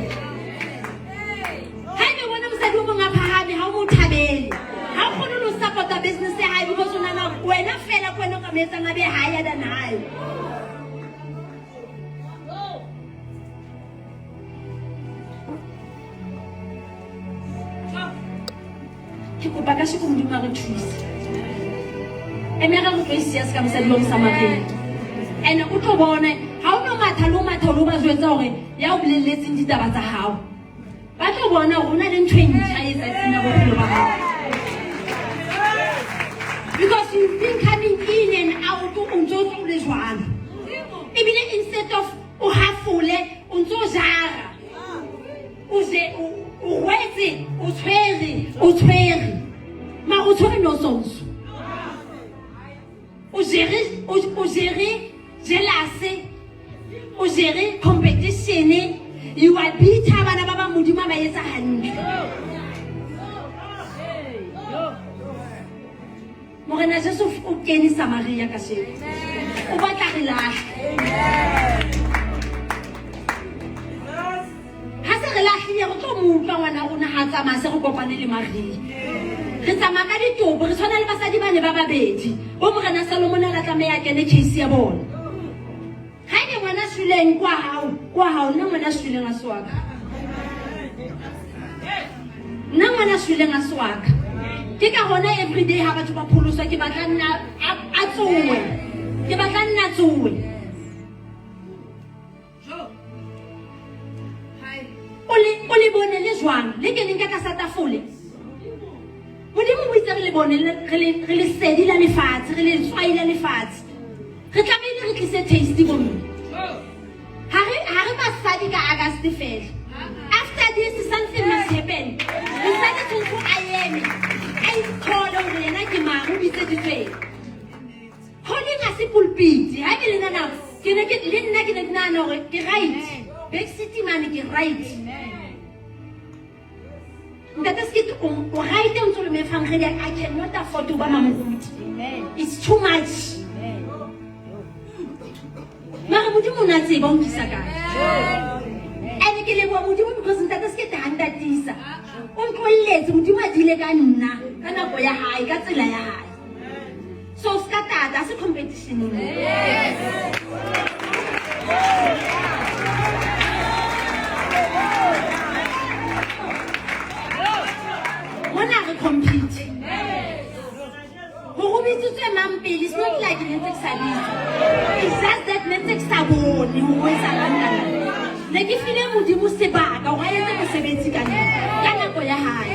Speaker 1: Haebe bona mosadi o mong a phahame ha o mo thabele. Ha o kgone ho support business ya hae because o nana wena fela ke wena o ka mo etsang a be higher than hae. Ke kopa ka sheko Modimo a re thuse. Emera go tloisia se ka mosadi wa Mosamaria. Ene o tlo bona ha o no matha lo ba jwetsa hore ya o bolelletseng ditaba tsa hao. Ba tlo bona hore o na le ntho e ntjha e etsang ya bophelo ba hao. Because you've been coming in and out o ntso le jwalo. Ebile instead of o hafole o ntso jara. O wetse o tshwere ma o tshwere no sonso. O gere jealousy, o gere competition, you are bitter bana ba ba Modimo ba etsa hantle. Morena Jesu o kene Samaria ka sheko. O batla re lahle. Ha se re lahlile go tlo mo utlwa ngwana rona ha tsamaya se re kopane le Maria. Re tsamaya ka ditobo re tshwana le basadi ba ne ba babedi. Bo morena Solomon a tlameha kene case ya bona. Ha ke ngwana shuleng kwa hao nna ngwana shuleng a swaka. Nna ngwana shuleng a swaka. Ke ka hona everyday ha batho ba pholoswa ke batla nna a tsowe. Ke batla nna tsowe. Oli bone le jwang le ke nka ka satafole. Modimo o itse re le bone re le sedi la lefatshe re le tswai la lefatshe. Re tlamehile re tlise taste bomme. Ha re basadi ka August fela. After this something must happen. Re sale tshotho a yeme. A ithola hore yena ke mang o bitse ditwe. Holy ga se pulpit. Ha ke le nana ke ne ke le nna ke ne nana hore ke right. Back city mami ke right. That's it. Right until me family, I cannot afford to buy my food. It's too much. Mara Modimo na tseba o nkisa kae. Ene ke leboha Modimo because ntate se ke tanda tisa. O ntloletse Modimo a dile ka nna ka nako ya hae ka tsela ya hae. So ska tata se competition. Compete. It's not like it's just that it's sabon. Like if you know Modimo sebaka, why is it sebetsi ka nako ya hae?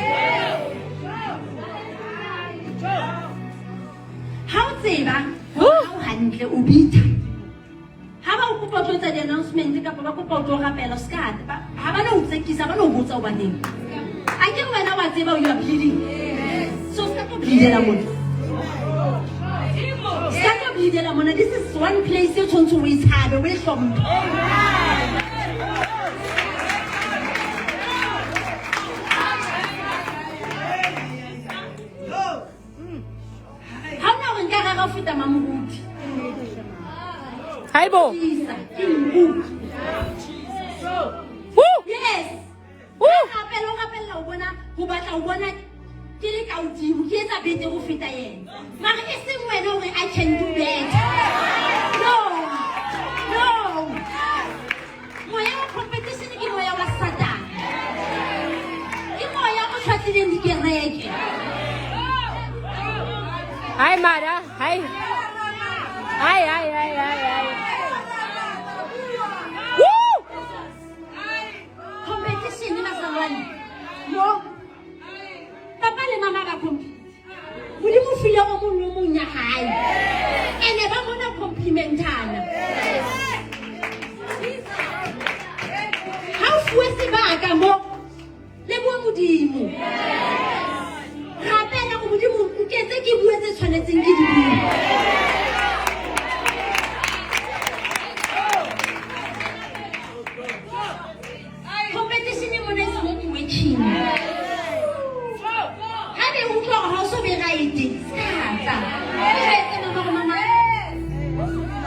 Speaker 1: How tseba? How hantle o bitha. Ha ba o kopa go tsa di announcement ka ba kopa go rapela ska. Ha ba no tsekisa ba no botsa o baneng. I can when I was about you are bleeding. So stop bleeding amon. Stop bleeding amon. This is one place you turn to with have away from. How now in Garaga with the Mammoth?
Speaker 3: Hi, Bo.
Speaker 1: Yes. Ho batla o bona ke le ka udimo ke etsa bete go feta yena mara e seng wena hore I can do better. No moya wa competition ke moya wa Satan ke moya o tshwatlileng dikereke.
Speaker 3: Hi Mara, hi. Woo!
Speaker 1: Competition na salwane. No. Papa le mama ba compete. Modimo file o mong ya hae. Ene ba bona complimentana. Ha o fuwe sebaka mo le bo Modimo. Rapela go Modimo nketse ke buetse tshwanetseng ke di bue. Competition is not working.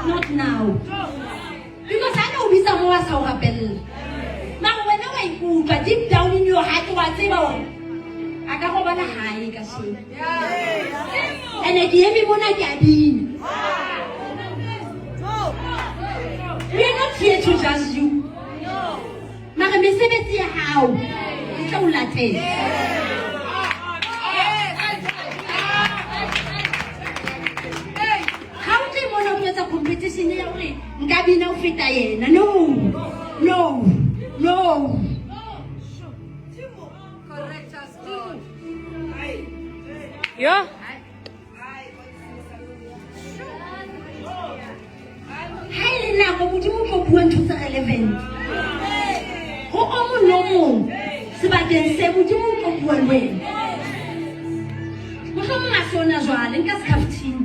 Speaker 1: Not now. Because I know we are more rapella. Mara wena wa ikutlwa deep down in your heart wa tseba hore a ka go bana hae ka sheno. Ene ke eme mona ke a bina. We are not here to judge you. Mara mesebetsi ya hao e tla o latela. How do you want to get a competition here? Ngabi na ufita yena. No.
Speaker 3: Yeah.
Speaker 1: Haile na go modimo go bua ntho tse relevant. Go o mo no mo sebakeng se modimo go bua le wena. Mo go mo asona jwale nka se kaftin.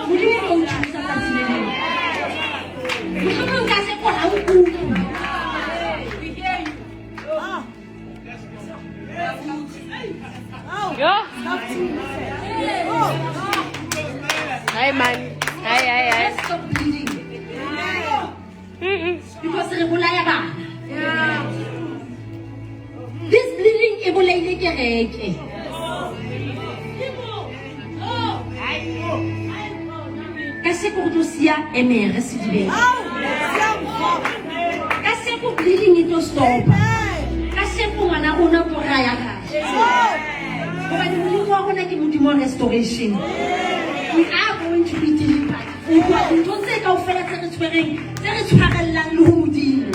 Speaker 1: Modimo go thusa ka tsela. Mo go mo nka se go ha o ku.
Speaker 3: Yeah. Hey man. Hey.
Speaker 1: Let's stop bleeding. Because re bolaya bana. This bleeding e bolaile kereke. Ka se go tlo sia emere se dibeng. Ka se go bleeding e tlo stop. Ka se go ngwana rona go raya ga. Hobane modimo wa rona ke modimo wa restoration. We are going to be delivered. Ntho tse kaofela tse re tshwereng, tse re tshwarellang le ho modimo.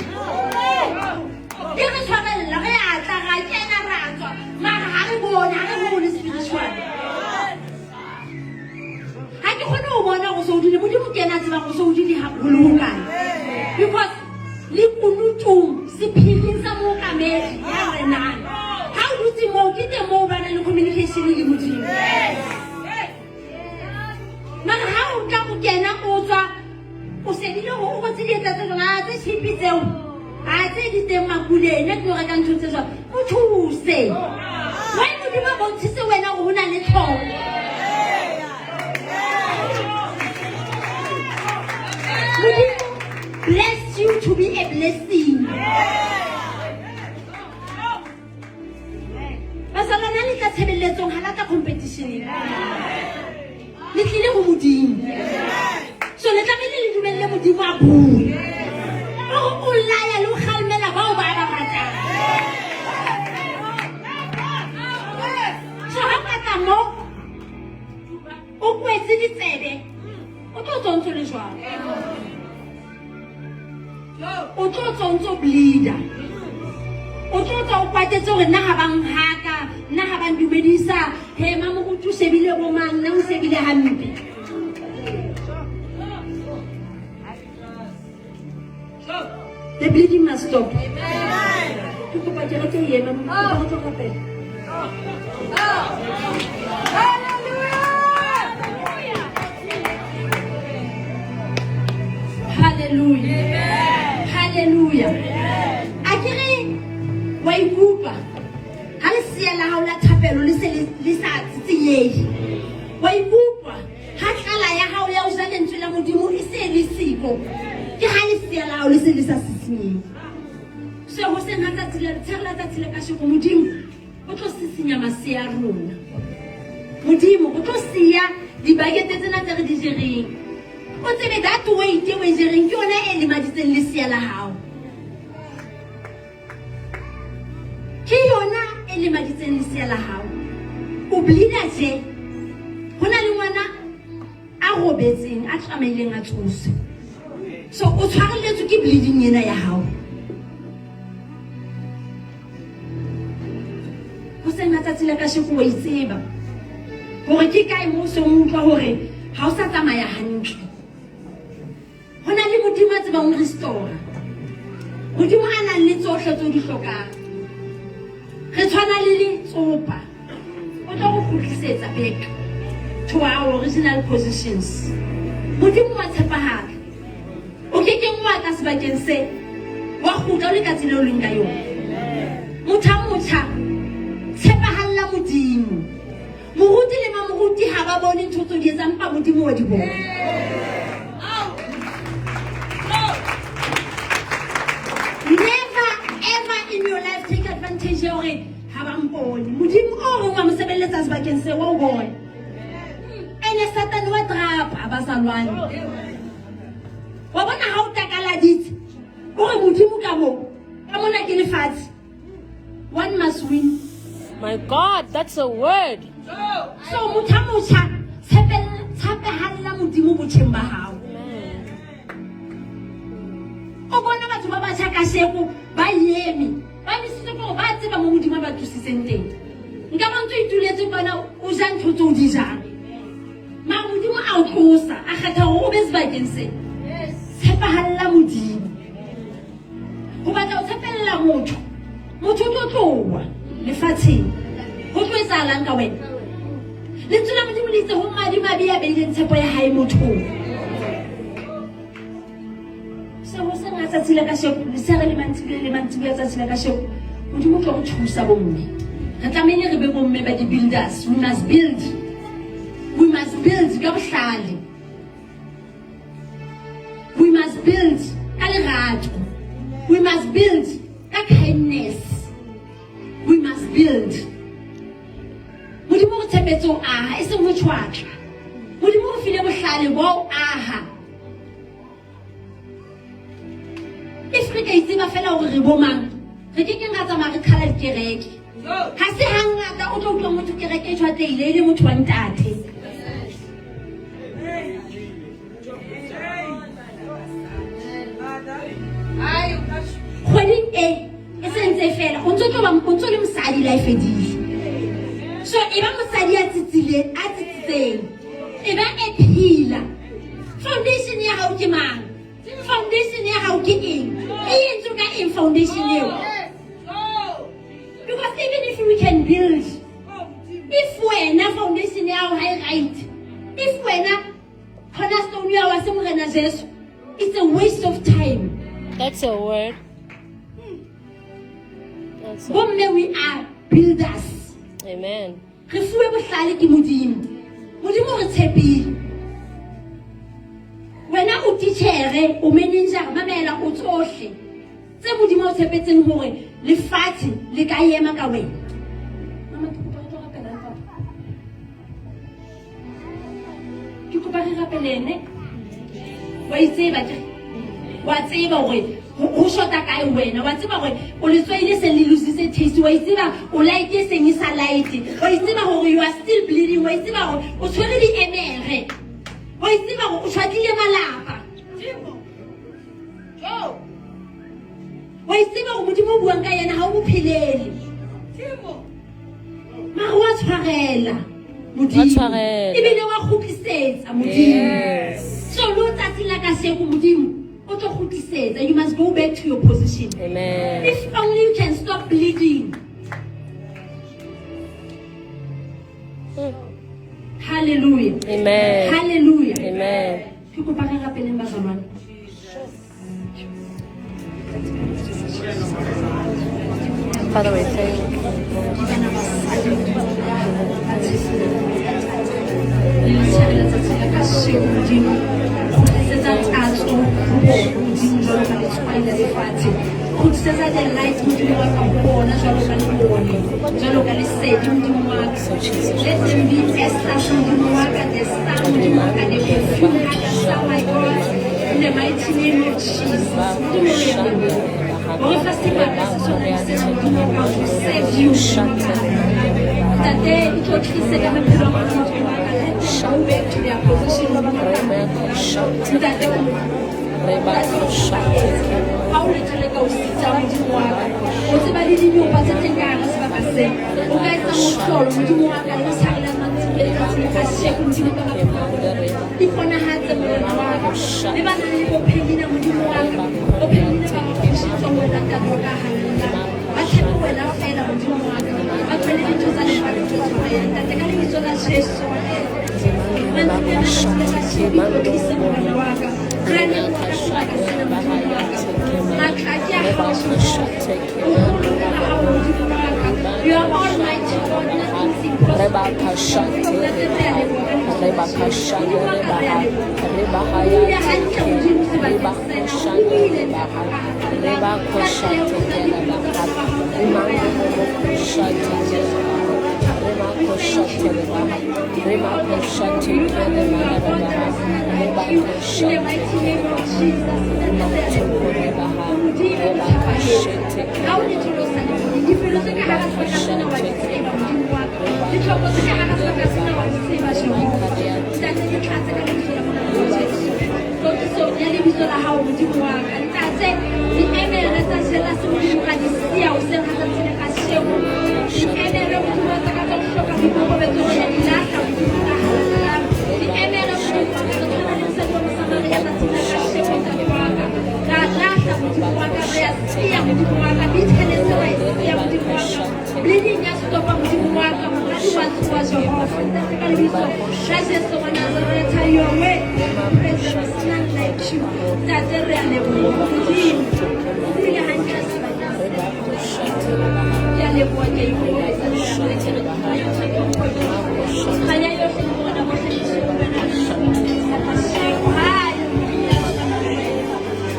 Speaker 1: Ke re tshwarella re a tla ra kena ra tswa, mara ha re bone spiritual. Ha ke kgone ho bona go so dile modimo kena tseba go so dile ha go le ho kae. Because le kunutung sephiring sa mo kamedi ya renana. Ha o dutse mo ke teng mo ba na le communication le modimo. Mara ha o tla go kena o tswa o sedile go go tsiditse tse tsona tse tshipi tseo a tse di teng makuleng ke go reka ntho tse tswa o thuse wa modimo ba ntse wena go bona le tlhogo. Modimo bless you to be a blessing. Basalana le tla tshebeletsong ha la ka competition. Le tlile go modimo. So le tlamehile le dumelle modimo a bue. O laya le o kgalmela bao ba ba ratang. So ha ka tla mo o kwetse ditsebe o tlo tsontso le jwang. O tlo tsontso bleeder. O tlo tswa o kwatetse gore nna ga bang haka, nna ga bang dumedisa, he mama go tu sebile bo mang, nna o sebile hampe. The bleeding must stop. Amen. Tu peux pas dire que tu es même. Hallelujah. Hallelujah. Akire wa ikupa. Ha le sia la ha o la thapelo le se le sa tsitsiyei. Wa ikupa. Ha tlala ya ha o ya o sa lentswe la modimo e se le siko. Ke ha le sia la ha o le se le sa sisinyeng. Se ho se ngata tsela ka shego modimo o tlo sisinya masea a rona. Modimo o tlo sia dibakete tsena tse re di jereng. O tsebe that way te we jereng ke yona e le maditseng le sia la hao. Ke yona e le maditseng le sia la hao. O bleeda je. Hona le ngwana a robetseng a tsamaileng a tsose. So o tshwarelletswe ke bleeding ena ya hao. Ho sena tsatsi ka sheko wa itseba. Hore ke kae mo se mo utlwa hore ha o sa tsamaya hantle. Hona le modimo a tseba o restore. Modimo a nang le tsohle tse di hlokang. Re tshwana le letsopa. O tla go kgutlisetsa back to our original positions. Modimo wa tshepahala. O ke ke ngwa ka sebakeng se wa kgutla le ka tsela o leng ka yona. Motha tshepahalla modimo. Moruti le mamoruti ha ba bone ntho tse di etsang pa modimo wa di bona. hore ha ba mpone modimo o re wa mo sebeletsa sebakeng se wa o bona ene Satan wa trapa abazalwane wa bona ha o takaladitse o re modimo ka mo ka mona ke lefatshe one must win.
Speaker 3: My God, that's a word.
Speaker 1: So muthamucha tshepehalla modimo botjheng ba hao o bona batho ba batjha ka sheko ba yemi ba misitse go ba tseba mo modimo ba thusitseng teng nka ba ntse ituletse bona o ja ntho tse o di jang ma modimo a o tlosa a kgetha go be sebakeng se tshepehalla modimo go batla o tshepella motho o tlo tlowa lefatsheng go tlo etsahalang ka wena lentswe la modimo le itse ho madimabe ya beileng tshepo ya hae mothong seo se ngata tsela ka sheko le sere le mantsibe ya tsela ka sheko modimo tlo go thusa bomme re tlamehile re be bomme ba di-builders. We must build ka bohlale, we must build ka lerato, we must build ka kindness, we must build modimo go tshepetse o aha e seng ho tshwatla modimo go file bohlale bo o aha if re ka itseba fela hore re bomang re ke ke ngata mare khala dikereke ha se hangata o tlo utlwa motho kereke e tshwateile le motho wa ntate kgweding e sentse fela o ntso le mosadi life edile so eba mosadi a tsitsitseng eba e phila foundation ya hao ke mang foundation ya hao ke eng e ntse ka eng foundation eo because even if we can build if wena foundation ya hao ha e right if wena cornerstone ya wa se morena Jesu it's a waste of time.
Speaker 3: That's a word. That's a
Speaker 1: Bomme, we are builders.
Speaker 3: Amen.
Speaker 1: Re fuwe bohlale ke modimo. Modimo re tshepile. Wena o teachere, o manager, mamela o tsohle. Tse modimo o tshepetseng hore lefatshe le ka ema ka wena. Mama ke rapela papa. Ke kopa re rapelene. Wa itseba ke wa tseba hore ho shota kae wena wa tseba hore o letswaile se le lositse taste wa itseba o light e seng isa light wa itseba hore you are still bleeding wa itseba hore o tshwere di emere wa itseba hore o tshwatlile malapa wa itseba hore modimo buang ka yena ha o bophelele mara wa tshwarela modimo ebile wa kgutlisetsa modimo so lo tsatsi la ka se go modimo o tlo kgutlisetsa. You must go back to your position.
Speaker 3: Amen.
Speaker 1: If only you can stop bleeding. Hallelujah.
Speaker 3: Amen.
Speaker 1: Hallelujah.
Speaker 3: Amen.
Speaker 1: Ke kopa re rapeleng bazalwane.
Speaker 3: Father, we thank you.
Speaker 1: Kgutlisetsa the light modimo wa ka bona jwalo ka lebone jwalo ka lesedi modimo wa ka let them be esters modimo wa ka the star modimo wa ka the perfume ha ka star my God in the mighty name of Jesus modimo re ya hore fa sebaka se sona se modimo wa ka to save you tate e tlo tlise ka maphelo a modimo wa ka let them go back to their position tate how little ago sitsa modimo wa ka o tseba le dinyopa tse teng ka hara sebaka se o ka etsa mohlolo modimo wa ka le tshwarela mantsibele ka tsela ka sheko modimo ka maphelo iponahatse morena wa ka le bana le bophelina modimo wa ka bophelina ba bophelishitswa mo tatalo ka hara ba tshepe wena fela modimo wa ka ba tswele dintho tsa lefatshe tse tshwareleng tate ka lebitso la Jesu you are almighty God, nothing's impossible.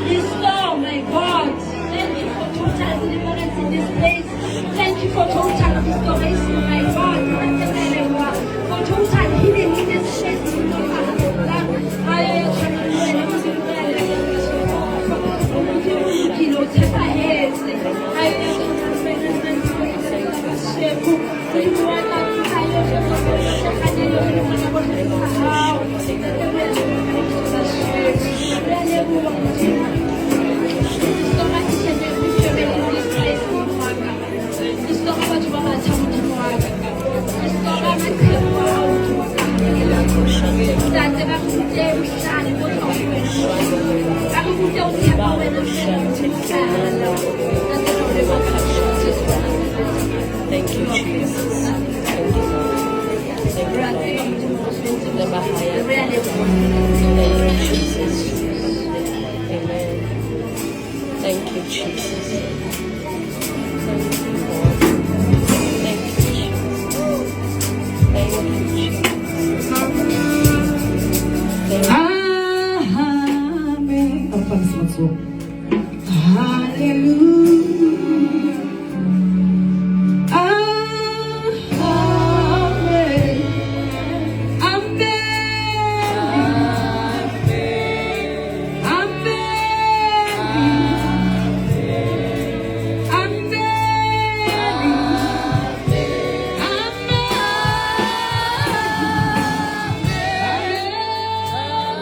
Speaker 1: Restore, my God. Thank you for total deliverance in this place. Thank you for total restoration, my God. For total healing in this place.
Speaker 3: Thank you, Jesus. Thank you, Lord. Thank you, Lord. Thank you, Jesus. Amen. Thank you, Jesus. Thank you, Lord. Thank you, Jesus. Thank you, Jesus.
Speaker 2: Amen. Hallelujah.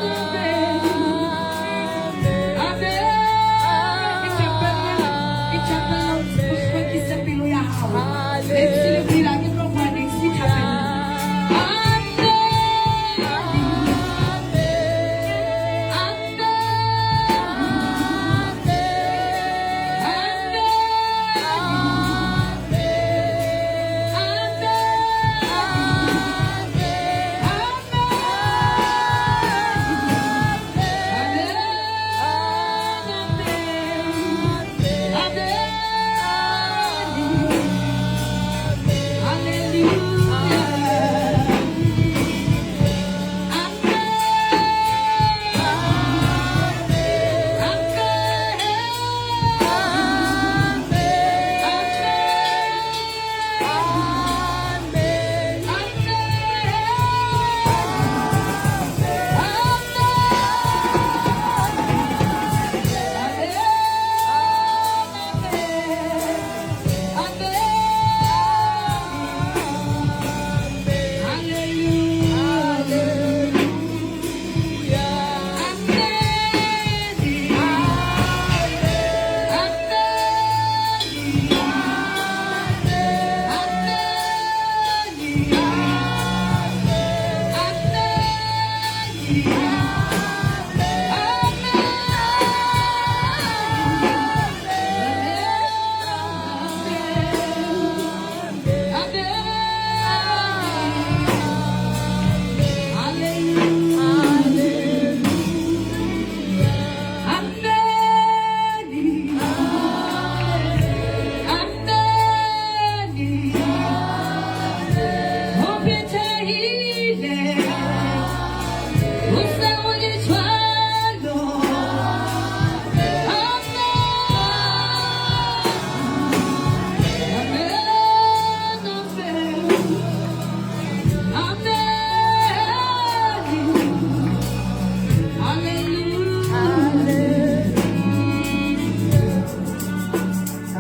Speaker 2: Amen. Amen.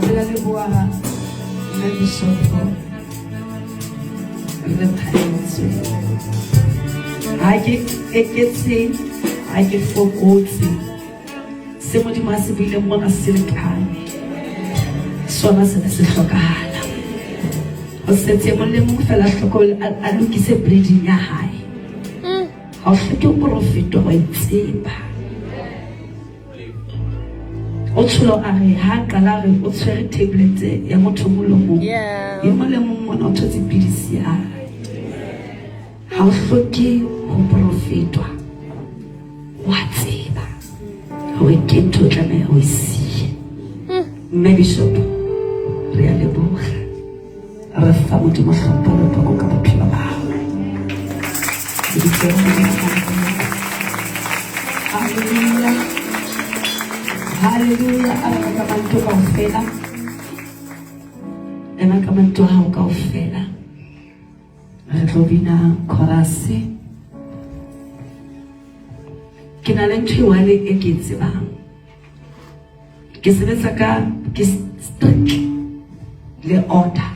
Speaker 1: Re a leboha nna Bishop re phaelletswe ha ke eketse ha ke fokotse se Modimo a se buileng mona se lekane sona se ne se hlokahala o setse mo le mong fela hlokole a lokise breeding ya hae ha o hloke o profito wa itseba o tsholo a re ha qala re o tshwere tablet ya motho molomong e mo le mong mona o thotse pidisi ya ha o hloke ho profitwa wa tseba ho ke ntho tlameha ho siya mme Bishop re a leboha re fa Modimo hlompho le poko ka bophelo ba hao hallelujah hallelujah ala ka bantu kaofela ena ka bantu hao kaofela re tlo bina chorus ke na le ntho wale e ke tsebang ke sebetsa ka ke strict le order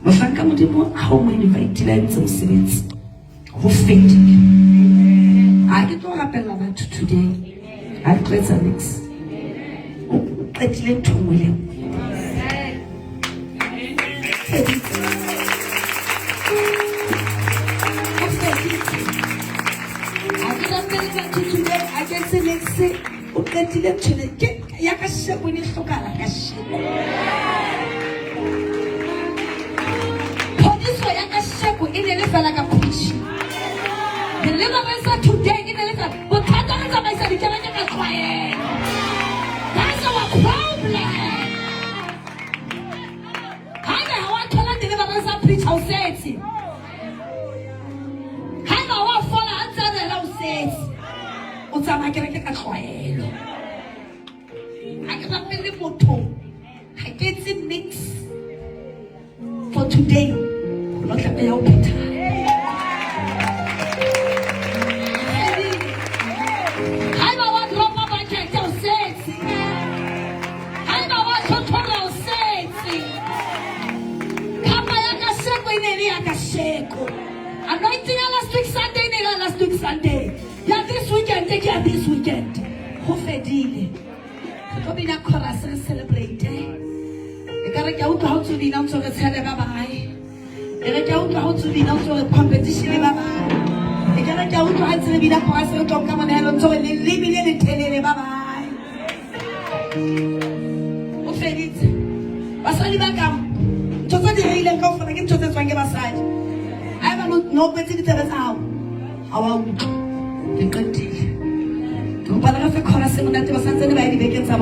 Speaker 1: mohlanka Modimo ha o mo invite la ntse mosebetsi ho fedile a ke tlo rapella batho today a tletsa next o qetile ntho ngwe le I can say next say o qetile tshele ke ya ka shebo ne hlokala ka shebo poliso ya ka shebo ine le fela ka push deliverance today ine le fela bothata re tsamaisa dikereke ka tlwaelo that's our problem haina ha wa thola deliverance preach how says haina wa fola antsana la o says o tsama kereke ka tlwaelo ha ke rapele motho ha ke tse mix for today lo tlabe ya o phetha hai ba wa dropa ba ke tsa o sexy hai ba wa thothora o sexy kama ya ka sheko ine ya ka sheko anointing ya last week Sunday ne ya last week Sunday ya this weekend take ya this weekend ho fedile go bina chorus re celebrate e ka re ke utlwa ha o tsubina o tsore tshele ba bae e re ke utlwa ha o tsubina o tsore competition ba bae e ka re ke utlwa ha tsele bina chorus re tonka monelo tsore le libile le telele ba bae o fedile basadi ba ka tsotsa di ile ka ofana ke tsotsa tswange basadi ai ba no petse di tsela tsa hao ha wa utlwa ke qetile go bala ka fe chorus mo nate ba santse ne ba di bekeng tsa